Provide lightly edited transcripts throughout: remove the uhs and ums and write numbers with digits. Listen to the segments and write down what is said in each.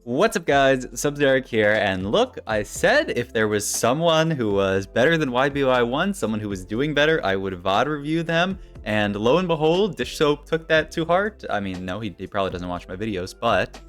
What's up, guys? Subzeric here, and look, I said if there was someone who was better than YBY1, someone who was doing better, I would VOD review them, and lo and behold, Dishsoap took that to heart. I mean, no, he probably doesn't watch my videos, but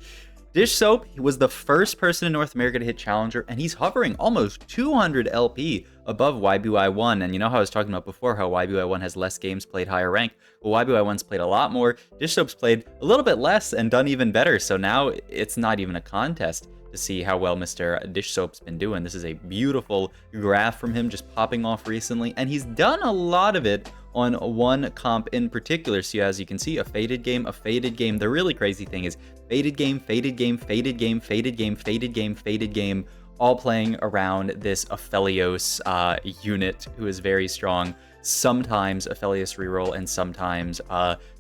Dishsoap was the first person in North America to hit Challenger, and he's hovering almost 200 LP above YBY1. And you know how I was talking about before, how YBY1 has less games played higher rank? Well, YBY1's played a lot more. Dishsoap's played a little bit less and done even better. So now it's not even a contest to see how well Mr. Dishsoap's been doing. This is a beautiful graph from him just popping off recently, and he's done a lot of it on one comp in particular. So as you can see, a faded game, a faded game. The really crazy thing is faded game, faded game, faded game, faded game, faded game, faded game, all playing around this Aphelios unit who is very strong. Sometimes Aphelios reroll and sometimes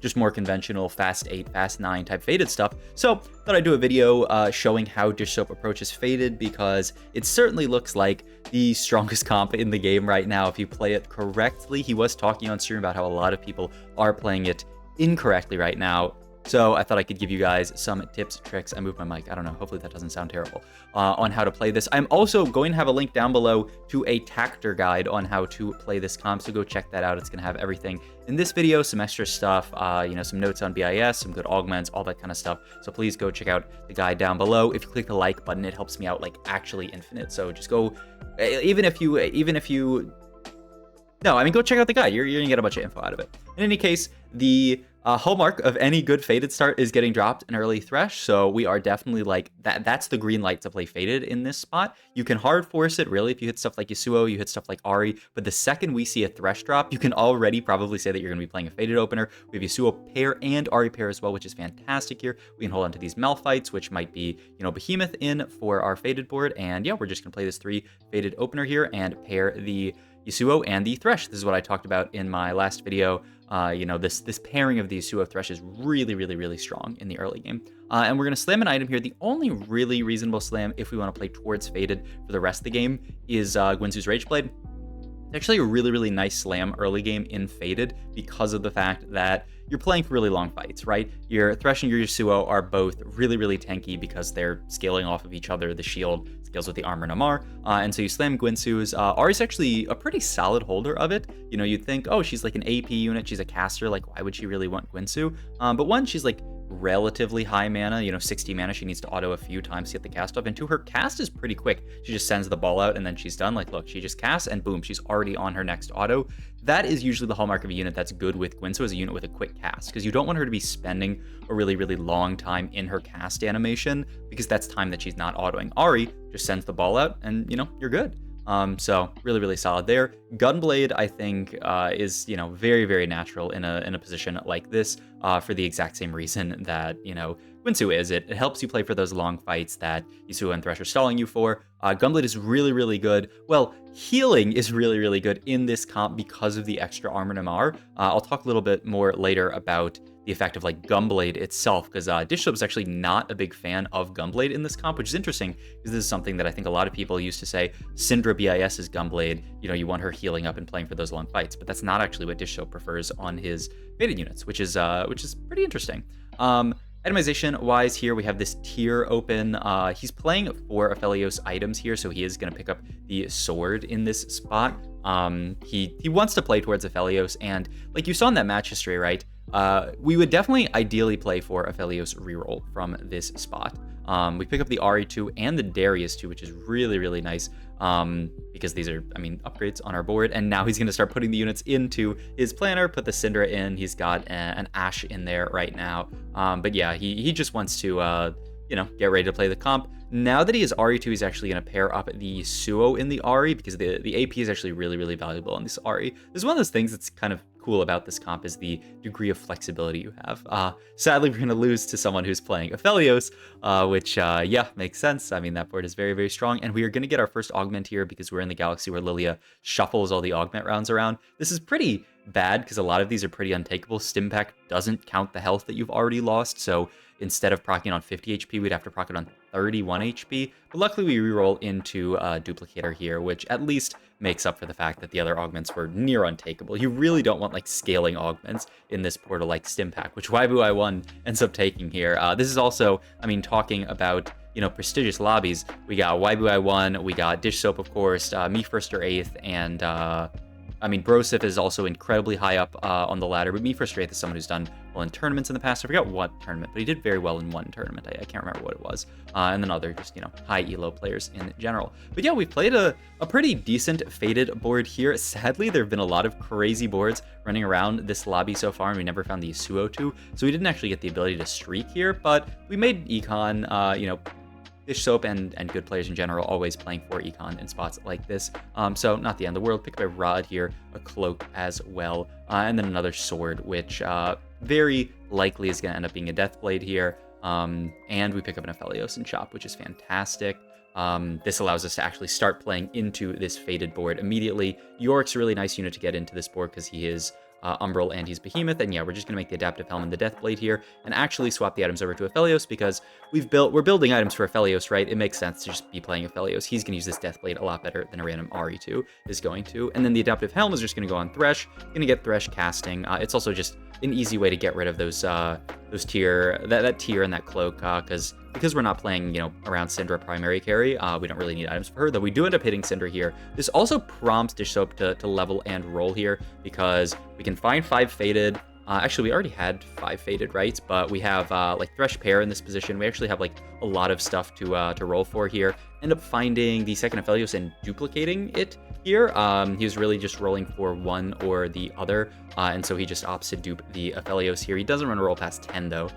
just more conventional fast 8, fast 9 type faded stuff. So thought I'd do a video showing how Dishsoap approaches faded, because it certainly looks like the strongest comp in the game right now if you play it correctly. He was talking on stream about how a lot of people are playing it incorrectly right now. So I thought I could give you guys some tips, tricks. I moved my mic. I don't know. Hopefully that doesn't sound terrible. On how to play this. I'm also going to have a link down below to a Tactor guide on how to play this comp. So go check that out. It's going to have everything in this video, some extra stuff, you know, some notes on BIS, some good augments, all that kind of stuff. So please go check out the guide down below. If you click the like button, it helps me out like actually infinite. So just go, even if you, no, I mean, go check out the guide. You're gonna get a bunch of info out of it. In any case, the hallmark of any good faded start is getting dropped an early Thresh. So we are definitely like that. That's the green light to play faded in this spot. You can hard force it really if you hit stuff like Yasuo, you hit stuff like Ahri. But the second we see a Thresh drop, you can already probably say that you're gonna be playing a faded opener. We have Yasuo pair and Ahri pair as well, which is fantastic here. We can hold on to these Malphites, which might be, you know, Behemoth in for our faded board. And yeah, we're just gonna play this 3 faded opener here and pair the Yasuo and the Thresh. This is what I talked about in my last video. You know, this pairing of the Yasuo Thresh is really strong in the early game. And we're going to slam an item here. The only really reasonable slam if we want to play towards faded for the rest of the game is Guinsoo's Rageblade. It's actually a really nice slam early game in faded because of the fact that you're playing for really long fights, right? Your Thresh and your Yasuo are both really tanky because they're scaling off of each other. The shield scales with the armor and Amar. And so you slam Guinsoo's. Ahri's actually a pretty solid holder of it. You know, you'd think, oh, she's like an AP unit. She's a caster. Like, why would she really want Guinsoo? But one, she's like relatively high mana, you know, 60 mana. She needs to auto a few times to get the cast off, and two, her cast is pretty quick. She just sends the ball out and then she's done. Like, look, she just casts and boom, she's already on her next auto. That is usually the hallmark of a unit that's good with Guinsoo, as a unit with a quick cast, because you don't want her to be spending a really long time in her cast animation, because that's time that she's not autoing. Ahri just sends the ball out and, you know, you're good. So really solid there. Gunblade, I think, is, you know, very natural in a position like this, for the exact same reason that, you know, Guinsoo is. It helps you play for those long fights that Yasuo and Thresh are stalling you for. Gunblade is really good. Well, healing is really good in this comp because of the extra armor and MR. I'll talk a little bit more later about the effect of like Gunblade itself, because Dishsoap is actually not a big fan of Gunblade in this comp, which is interesting because this is something that I think a lot of people used to say. Syndra BIS is Gunblade, you know, you want her healing up and playing for those long fights, but that's not actually what Dishsoap prefers on his faded units, which is pretty interesting. Itemization wise, here we have this tier open. He's playing for Aphelios items here, so he is going to pick up the sword in this spot. He wants to play towards Aphelios, and like you saw in that match history, right? We would definitely ideally play for Aphelios reroll from this spot. We pick up the Ahri 2 and the Darius 2, which is really nice, because these are, I mean, upgrades on our board. And now he's going to start putting the units into his planner, put the Syndra in. He's got an Ashe in there right now. But yeah, he just wants to, you know, get ready to play the comp. Now that he has Ahri 2, he's actually going to pair up the Yasuo in the Ahri, because the AP is actually really valuable on this Ahri. This is one of those things that's kind of cool about this comp, is the degree of flexibility you have. Sadly, we're going to lose to someone who's playing Aphelios, which, yeah, makes sense. I mean, that board is very strong, and we are going to get our first augment here because we're in the galaxy where Lilia shuffles all the augment rounds around. This is pretty bad because a lot of these are pretty untakeable. Stimpak doesn't count the health that you've already lost, so instead of proccing on 50 HP, we'd have to proc it on 31 HP. But luckily, we reroll into a duplicator here, which at least makes up for the fact that the other augments were near untakeable. You really don't want like scaling augments in this portal like Stimpak, which YBY1 ends up taking here. This is also, I mean, talking about prestigious lobbies. We got YBY1, we got Dishsoap, of course, me first or eighth, and Brosif is also incredibly high up on the ladder, but me first or eighth is someone who's done well in tournaments in the past. I forgot what tournament, but he did very well in one tournament. I can't remember what it was. And then other just, high elo players in general. But yeah, we've played a pretty decent faded board here. Sadly, there have been a lot of crazy boards running around this lobby so far, and we never found the Yasuo 2, so we didn't actually get the ability to streak here, but we made Econ, Dishsoap and good players in general always playing for Econ in spots like this. So not the end of the world. Picked by Rod here, a cloak as well, and then another sword, which very likely is going to end up being a Deathblade here. And we pick up an Aphelios and Chop, which is fantastic. This allows us to actually start playing into this faded board immediately. Yorick's a really nice unit to get into this board because he is Umbral and he's Behemoth, and yeah, we're just gonna make the Adaptive Helm and the Deathblade here, and actually swap the items over to Aphelios because we're building items for Aphelios, right? It makes sense to just be playing Aphelios. He's gonna use this Deathblade a lot better than a random RE2 is going to, and then the Adaptive Helm is just gonna go on Thresh, gonna get Thresh casting. It's also just an easy way to get rid of those tier, that tier and that cloak, because we're not playing, around Syndra primary carry, we don't really need items for her, though we do end up hitting Syndra here. This also prompts Dishsoap to level and roll here, because we can find 5 faded. Actually, we already had 5 faded, right? But we have Thresh pair in this position. We actually have a lot of stuff to roll for here. End up finding the second Aphelios and duplicating it here. He was really just rolling for one or the other, and so he just opts to dupe the Aphelios here. He doesn't run a roll past 10 though,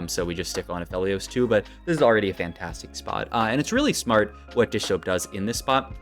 so we just stick on Aphelios too, but this is already a fantastic spot. And it's really smart what Dishsoap does in this spot,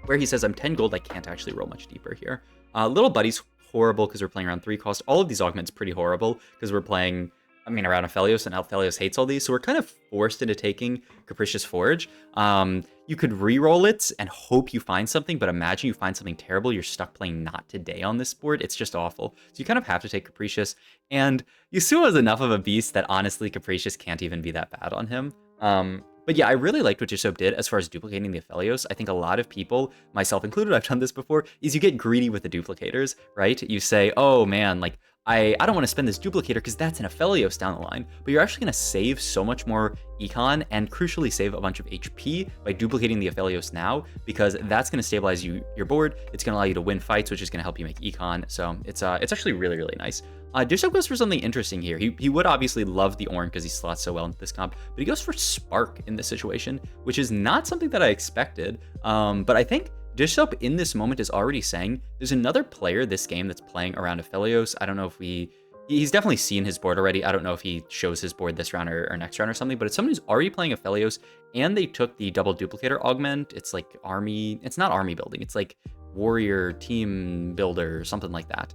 where he says, I'm 10 gold, I can't actually roll much deeper here. Little Buddy's horrible because we're playing around 3 cost. All of these augments pretty horrible because we're playing, around Aphelios, and Aphelios hates all these, so we're kind of forced into taking Capricious Forge. You could re-roll it and hope you find something, but imagine you find something terrible, you're stuck playing Not Today on this board. It's just awful. So you kind of have to take Capricious, and Yasuo is enough of a beast that honestly Capricious can't even be that bad on him. But yeah, I really liked what Dishsoap did as far as duplicating the Aphelios. I think a lot of people, myself included, I've done this before, is you get greedy with the duplicators, right? You say, oh man, I don't want to spend this duplicator because that's an Aphelios down the line, but you're actually going to save so much more econ and crucially save a bunch of HP by duplicating the Aphelios now, because that's going to stabilize your board. It's going to allow you to win fights, which is going to help you make econ. So it's actually really, really nice. Dishsoap goes for something interesting here. He would obviously love the Ornn because he slots so well into this comp, but he goes for Spark in this situation, which is not something that I expected. But I think Dishsoap in this moment is already saying there's another player this game that's playing around Aphelios. I don't know if he's definitely seen his board already. I don't know if he shows his board this round or next round or something, but it's someone who's already playing Aphelios, and they took the double duplicator augment. It's like army, it's not army building, it's like warrior team builder or something like that.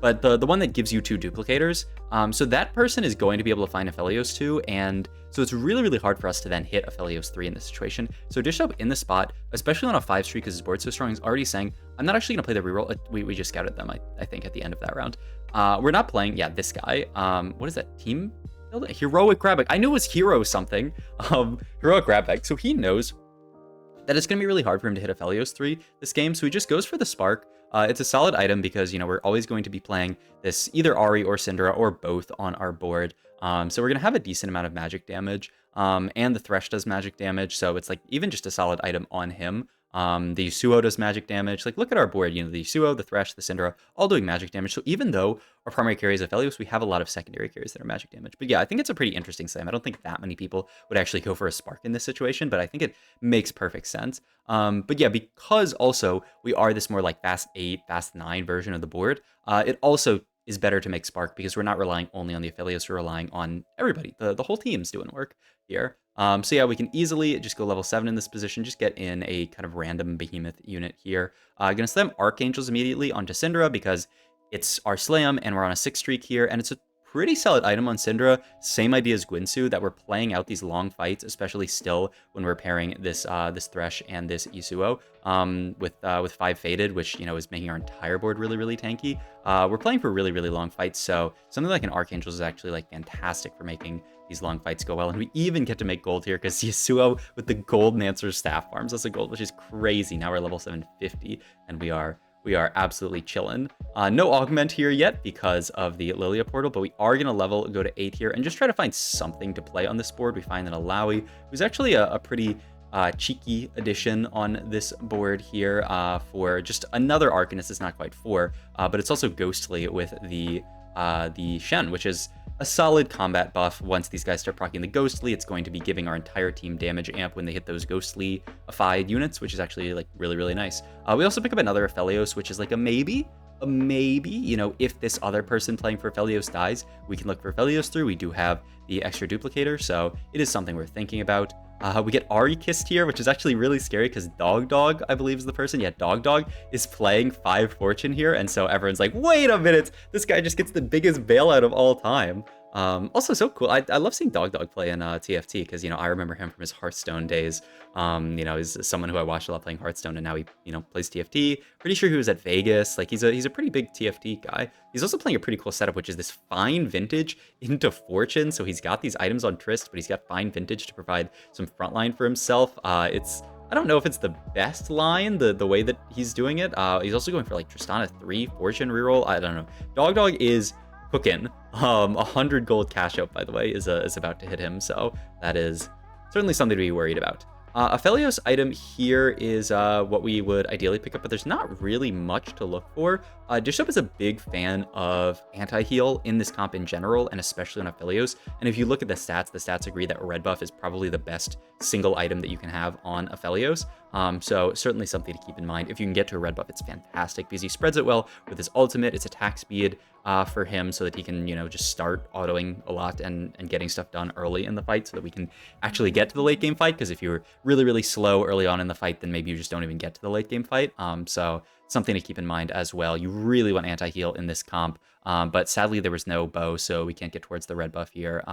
But the one that gives you 2 duplicators, so that person is going to be able to find Aphelios 2, and so it's really, really hard for us to then hit Aphelios 3 in this situation. So Dishsoap in the spot, especially on a 5 streak because his board's so strong, is already saying, I'm not actually going to play the reroll. We just scouted them, I think, at the end of that round. We're not playing, this guy. What is that, team building? Heroic Grabbag. I knew it was hero something. Heroic Grabbag. So he knows that it's going to be really hard for him to hit Aphelios 3 this game, so he just goes for the Spark. It's a solid item because, we're always going to be playing this either Ahri or Syndra or both on our board. So we're going to have a decent amount of magic damage, and the Thresh does magic damage, so it's even just a solid item on him. The Yasuo does magic damage. Look at our board, the Yasuo, the Thresh, the Syndra, all doing magic damage. So even though our primary carry is Aphelios, we have a lot of secondary carries that are magic damage. But yeah, I think it's a pretty interesting sim. I don't think that many people would actually go for a Spark in this situation, but I think it makes perfect sense. But yeah, because also we are this more fast 8, fast 9 version of the board, it also is better to make Spark because we're not relying only on the Aphelios, we're relying on everybody. The whole team's doing work here. So yeah, we can easily just go level 7 in this position, just get in a kind of random Behemoth unit here. Gonna slam Archangels immediately onto Syndra because it's our slam and we're on a 6 streak here, and it's a pretty solid item on Syndra. Same idea as Gwynsu, that we're playing out these long fights, especially still when we're pairing this Thresh and this Yasuo with 5 faded, which is making our entire board really, really tanky. We're playing for really, really long fights, so something like an Archangel is actually fantastic for making these long fights go well. And we even get to make gold here because Yasuo with the gold Nancer staff farms us a gold, which is crazy. Now we're level 750 and we are we are absolutely chilling. No augment here yet because of the Lilia portal, but we are going to level, go to 8 here, and just try to find something to play on this board. We find an Alawi, who's actually a pretty cheeky addition on this board here for just another Arcanist. It's not quite 4, but it's also Ghostly with the Shen, which is a solid combat buff. Once these guys start proccing the Ghostly, it's going to be giving our entire team damage amp when they hit those Ghostly-ified units, which is actually like really, really nice. We also pick up another Aphelios, which is like a maybe, you know, if this other person playing for Aphelios dies, we can look for Aphelios through. We do have the extra duplicator, so it is something we're thinking about. We get Ari Kissed here, which is actually really scary because Dog, I believe is the person. Yeah, Dog is playing 5 Fortune here, and so everyone's like, wait a minute, this guy just gets the biggest bailout of all time. Also so cool. I love seeing Dog play in TFT because, you know, I remember him from his Hearthstone days. You know, he's someone who I watched a lot playing Hearthstone, and now he, you know, plays TFT. Pretty sure he was at Vegas. Like, he's a pretty big TFT guy. He's also playing a pretty cool setup, which is this Fine Vintage into Fortune. So he's got these items on Trist, but he's got Fine Vintage to provide some frontline for himself. I don't know if it's the best line, the way that he's doing it. He's also going for like Tristana 3 Fortune reroll. I don't know. Dog is cooking. 100 gold cash out, by the way, is about to hit him, so that is certainly something to be worried about. Aphelios item here is what we would ideally pick up, but there's not really much to look for. Dishsoap is a big fan of anti-heal in this comp in general, and especially on Aphelios. And if you look at the stats agree that red buff is probably the best single item that you can have on Aphelios. So certainly something to keep in mind. If you can get to a red buff, it's fantastic because he spreads it well with his ultimate. It's attack speed for him so that he can, you know, just start autoing a lot and getting stuff done early in the fight so that we can actually get to the late game fight. Because if you're really, really slow early on in the fight, then maybe you just don't even get to the late game fight. So something to keep in mind as well. You really want anti-heal in this comp, but sadly there was no bow, so we can't get towards the red buff here.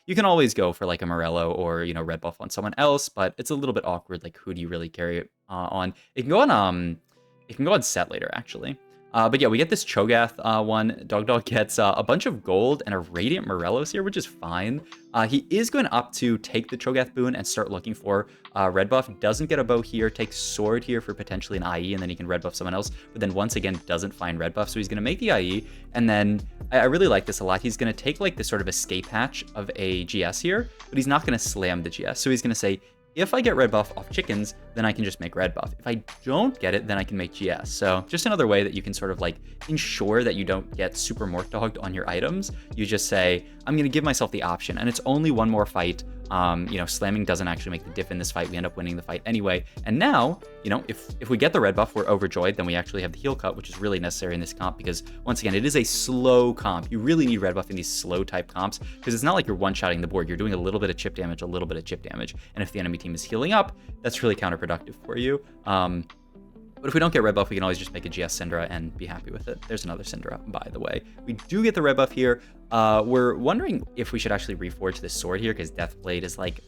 You can always go for like a Morello or, you know, red buff on someone else, but it's a little bit awkward. Like, who do you really carry it on? It can go on set later actually. But yeah, we get this Cho'Gath one. Dog gets a bunch of gold and a Radiant Morellos here, which is fine. He is going to opt to take the Cho'Gath boon and start looking for red buff. Doesn't get a bow here, takes sword here for potentially an IE, and then he can red buff someone else. But then once again, doesn't find red buff, so he's going to make the IE. And then I really like this a lot. He's going to take like this sort of escape hatch of a GS here, but he's not going to slam the GS. So he's going to say, if I get red buff off chickens, then I can just make red buff. If I don't get it, then I can make GS. So just another way that you can sort of like ensure that you don't get super morph dogged on your items. You just say, I'm going to give myself the option, and it's only one more fight. You know, slamming doesn't actually make the diff in this fight. We end up winning the fight anyway. And now, you know, if we get the red buff, we're overjoyed. Then we actually have the heal cut, which is really necessary in this comp because, once again, it is a slow comp. You really need red buff in these slow type comps because it's not like you're one-shotting the board. You're doing a little bit of chip damage, and if the enemy team is healing up, that's really counterproductive for you. But if we don't get red buff, we can always just make a GS Syndra and be happy with it. There's another Syndra, by the way. We do get the red buff here. We're wondering if we should actually reforge this sword here, because Deathblade is like,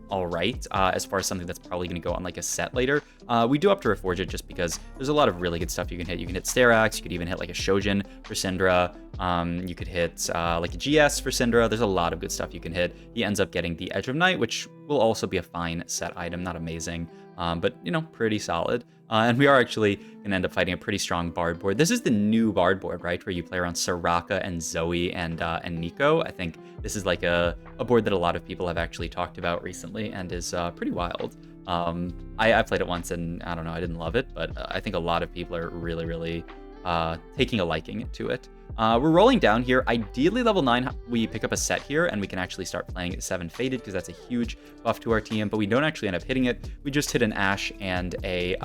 all right, as far as something that's probably going to go on like a set later. We do have to reforge it just because there's a lot of really good stuff you can hit. You can hit Sterax, you could even hit like a Shojin for Syndra. You could hit like a GS for Syndra. There's a lot of good stuff you can hit. He ends up getting the Edge of Night, which will also be a fine set item, not amazing, but, you know, pretty solid. And we are actually going to end up fighting a pretty strong Bard board. This is the new Bard board, right? Where you play around Soraka and Zoe and Nico. I think this is like a board that a lot of people have actually talked about recently and is pretty wild. I played it once and I don't know, I didn't love it, but I think a lot of people are really, really taking a liking to it. We're rolling down here. Ideally, level 9, we pick up a set here, and we can actually start playing 7 Faded, because that's a huge buff to our team, but we don't actually end up hitting it. We just hit an Ashe and a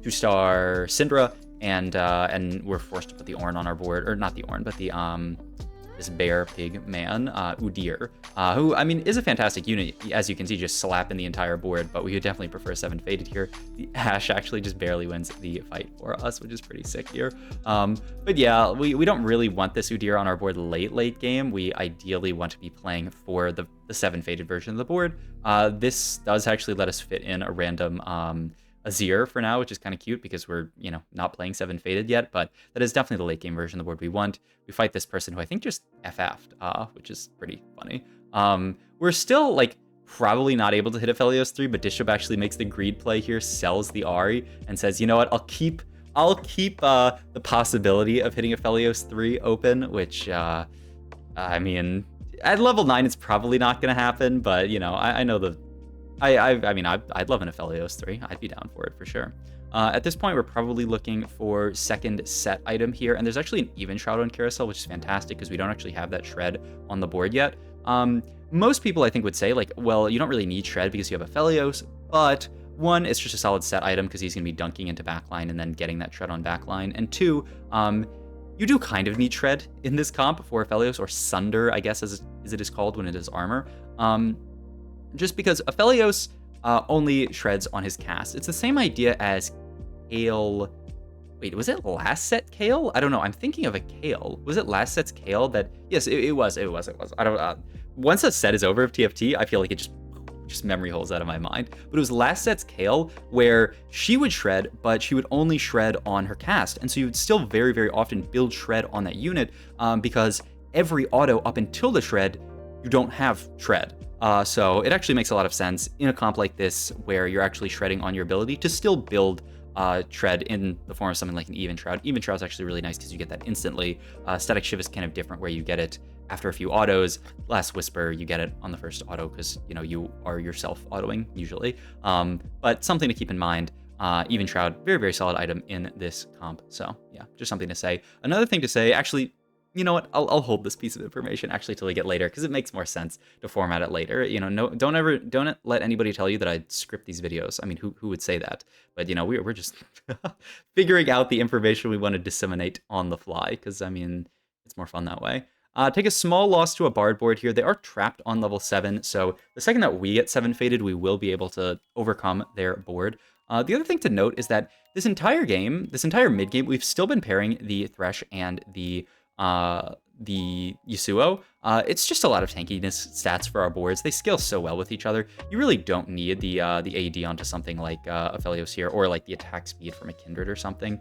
2-star Syndra, and we're forced to put the Ornn on our board, or not the Ornn, but the this bear pig man, Udyr, who, I mean, is a fantastic unit. As you can see, just slapping the entire board, but we would definitely prefer 7 Faded here. The Ashe actually just barely wins the fight for us, which is pretty sick here. But yeah, we don't really want this Udyr on our board late game. We ideally want to be playing for the 7 Faded version of the board. This does actually let us fit in a random Azir for now, which is kind of cute because we're, you know, not playing 7 Faded yet, but that is definitely the late game version of the board we want. We fight this person who I think just FF'd, which is pretty funny. We're still, like, probably not able to hit Aphelios 3, but Dishsoap actually makes the greed play here, sells the Ahri, and says, you know what, I'll keep I'll keep the possibility of hitting a Aphelios 3 open, which, I mean, at level 9, it's probably not going to happen, but, you know, I know I mean, I'd love an Aphelios 3. I'd be down for it for sure. At this point, we're probably looking for second set item here, and there's actually an even shroud on Carousel, which is fantastic because we don't actually have that shred on the board yet. Most people, I think, would say, like, well, you don't really need shred because you have Aphelios, but one, it's just a solid set item because he's going to be dunking into backline and then getting that shred on backline, and two, you do kind of need shred in this comp for Aphelios, or Sunder, I guess, as it is called when it is armor. Just because Aphelios only shreds on his cast. It's the same idea as Kale. Wait, was it last set Kale? I don't know. I'm thinking of a Kale. Was it last set's Kale that? Yes, it was. I don't. Once a set is over of TFT, I feel like it just memory holes out of my mind. But it was last set's Kale where she would shred, but she would only shred on her cast, and so you would still very, very often build shred on that unit because every auto up until the shred, you don't have shred. So it actually makes a lot of sense in a comp like this where you're actually shredding on your ability to still build shred in the form of something like an even shroud. Even shroud is actually really nice because you get that instantly. Static shiv is kind of different where you get it after a few autos. Last whisper, you get it on the first auto because, you know, you are yourself autoing usually. But something to keep in mind. Even shroud, very, very solid item in this comp. So yeah, just something to say. Another thing to say, actually, you know what? I'll hold this piece of information actually till we get later because it makes more sense to format it later. You know, don't let anybody tell you that I script these videos. I mean, who would say that? But you know, we're just figuring out the information we want to disseminate on the fly because I mean, it's more fun that way. Take a small loss to a bard board here. They are trapped on level 7, so the second that we get 7 faded, we will be able to overcome their board. The other thing to note is that this entire game, this entire mid game, we've still been pairing the Thresh and the Yasuo. It's just a lot of tankiness stats for our boards. They scale so well with each other. You really don't need the AD onto something like Aphelios here, or like the attack speed from a Kindred or something.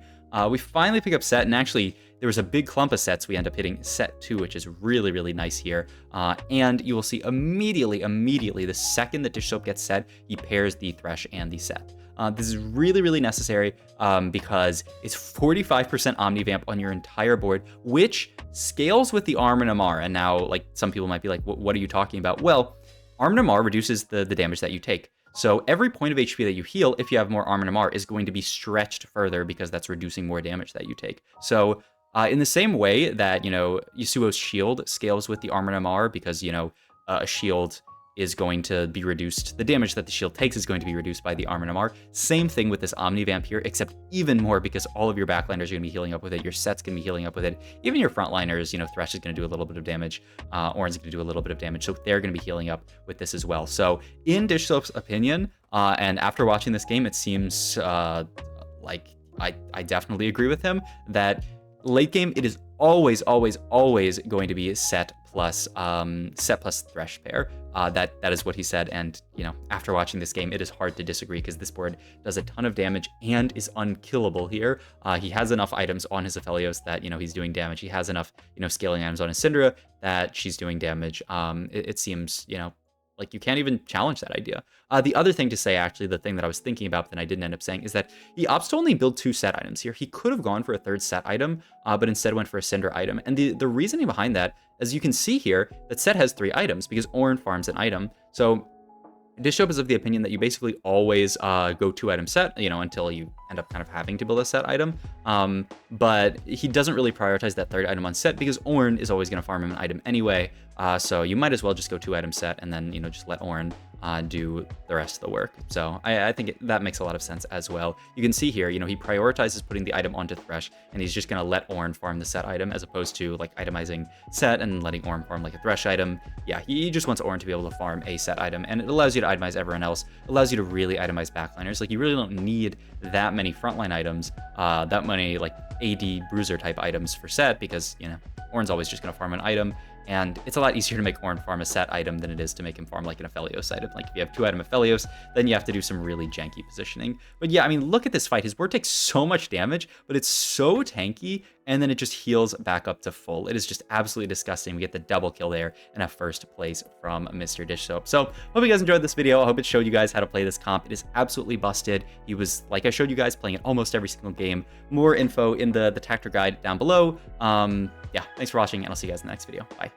We finally pick up set, and actually there was a big clump of sets. We end up hitting set 2, which is really, really nice here. And you will see immediately, the second that Dishsoap gets set, he pairs the Thresh and the set. This is really, really necessary because it's 45% Omnivamp on your entire board, which scales with the Arm and Amar. And now, like, some people might be like, what are you talking about? Well, Arm and Amar reduces the damage that you take. So every point of HP that you heal, if you have more Arm and Amar, is going to be stretched further because that's reducing more damage that you take. So in the same way that, you know, Yasuo's shield scales with the Arm and Amar because, you know, a shield is going to be reduced. The damage that the shield takes is going to be reduced by the Arm and Amar. Same thing with this Omnivamp here, except even more because all of your backliners are going to be healing up with it. Your set's going to be healing up with it. Even your frontliners, you know, Thresh is going to do a little bit of damage. Orin's going to do a little bit of damage. So they're going to be healing up with this as well. So in Dishsoap's opinion, and after watching this game, it seems like I definitely agree with him that late game, it is always going to be set plus Thresh pair. That is what he said, and you know, after watching this game, it is hard to disagree because this board does a ton of damage and is unkillable here. He has enough items on his Aphelios that, you know, he's doing damage. He has enough, you know, scaling items on his Syndra that she's doing damage. It seems, you know, like you can't even challenge that idea. The other thing to say, actually, the thing that I was thinking about that I didn't end up saying is that he opts to only build 2 set items here. He could have gone for a 3rd set item, but instead went for a Cinder item. And the reasoning behind that, as you can see here, that set has 3 items because Orin farms an item. So Dishsoap is of the opinion that you basically always go 2 item set, you know, until you end up kind of having to build a set item. But he doesn't really prioritize that 3rd item on set because Orin is always going to farm him an item anyway. So you might as well just go 2 item set and then, you know, just let Orin do the rest of the work. So I think that makes a lot of sense as well. You can see here, you know, he prioritizes putting the item onto Thresh, and he's just going to let Orin farm the set item as opposed to like itemizing set and letting Orin farm like a Thresh item. Yeah, he just wants Orin to be able to farm a set item, and it allows you to itemize everyone else. It allows you to really itemize backliners. Like, you really don't need that many frontline items, that many like AD bruiser type items for set because, you know, Orin's always just going to farm an item. and it's a lot easier to make Ornn farm a set item than it is to make him farm like an Aphelios item. Like if you have 2 item Aphelios, then you have to do some really janky positioning. But yeah, I mean, look at this fight. His ward takes so much damage, but it's so tanky, and then it just heals back up to full. It is just absolutely disgusting. We get the double kill there and a first place from Mr. Dishsoap. So hope you guys enjoyed this video. I hope it showed you guys how to play this comp. It is absolutely busted. He was, like I showed you guys, playing it almost every single game. More info in the tactic guide down below. Yeah, thanks for watching, and I'll see you guys in the next video. Bye.